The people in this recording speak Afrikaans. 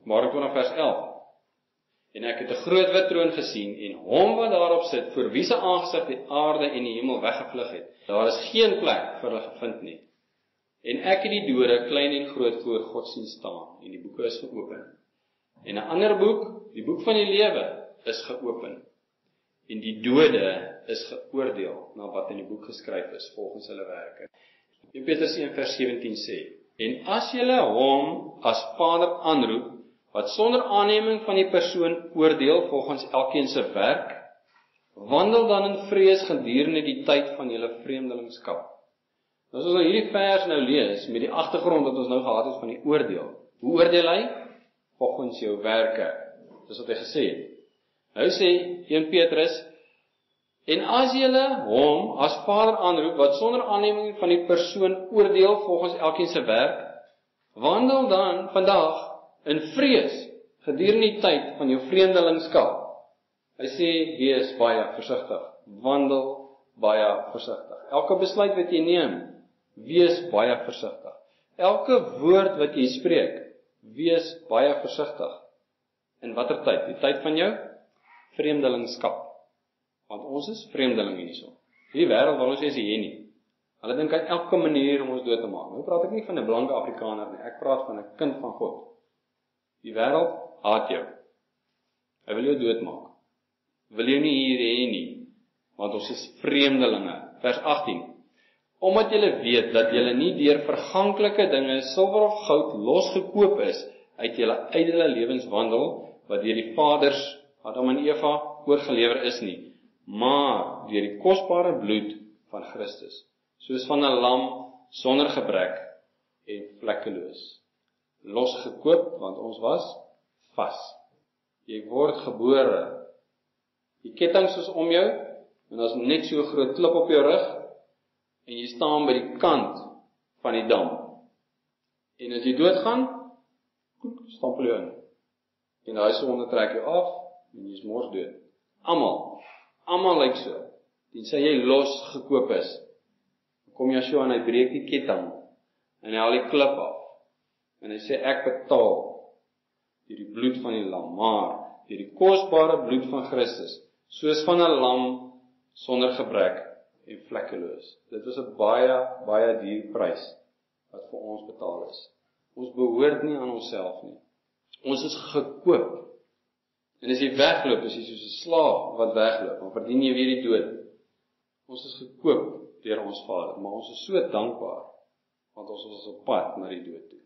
Mark 20 vers 11. En ek het 'n groot wit troon gesien, en hom wat daarop sit, voor wie se aangesig die aarde en die hemel weggevlug het. Daar is geen plek vir hulle gevind nie. En ek het die dode, klein en groot, voor God sien staan, en die boeke is geopen. En 'n ander boek, die boek van die lewe, is geopen. En die dode is geoordeel, na wat in die boek geskryf is, volgens hulle werke. 1 Petrus 1 vers 17 sê, en as julle hom as Vader aanroep, wat sonder aanneming van die persoon oordeel volgens elkeen se werk, wandel dan in vrees gedurende die tyd van julle vreemdelingskap. As ons nou hierdie vers nou lees, met die agtergrond wat ons nou gehad het van die oordeel. Hoe oordeel hy? Volgens jou werke. Dis wat hy gesê het. Nou sê 1 Petrus, en as julle hom as Vader aanroep, wat sonder aanneming van die persoon oordeel volgens elkeen se werk, wandel dan vandag in vrees gedurende die tyd van jou vreemdelingskap. Hy sê, wees baie versigtig, wandel baie versigtig. Elke besluit wat jy neem, wees baie versigtig. Elke woord wat jy spreek, wees baie versigtig. In watter tyd? Die tyd van jou vreemdelingskap. Want ons is vreemdelinge hierso. Die wêreld waar ons is hier nie. Hulle dink aan elke manier om ons dood te maak. Nou praat ek nie van 'n blanke Afrikaner nie, ek praat van 'n kind van God. Die wêreld haat jou. Hy wil jou doodmaak. Wil jou nie hier hê nie, want ons is vreemdelinge. Vers 18. Omdat julle weet dat julle nie deur verganklike dinge, silwer of goud, losgekoop is uit julle ydelle lewenswandel, wat deur die vaders, Adam en Eva, oorgelewer is nie, maar deur die kosbare bloed van Christus, soos van 'n lam sonder gebrek en vlekkeloos. Losgekoop, want ons was vas. Jy word gebore. Die kettinge is om jou, en daar's net so 'n groot klip op jou rug, en jy staan by die kant van die dam. En as jy doodgaan, stampel jy in. En daai sonde trek jou af, en jy is mors dood. Almal lyk so. Tensy jy losgekoop is. Dan kom Yeshua en hy breek die ketting, en hy haal die klip af. En hy sê, ek betaal deur die bloed van die lam, maar deur die kosbare bloed van Christus, soos van 'n lam sonder gebrek en vlekkeloos. Dit was 'n baie duur prys wat vir ons betaal is. Ons behoort nie aan onsself nie. Ons is gekoop. En as jy wegloop, is jy soos 'n slaaf wat wegloop, dan verdien jy weer die dood. Ons is gekoop deur ons Vader, maar ons is so dankbaar, want ons was op pad na die dood toe.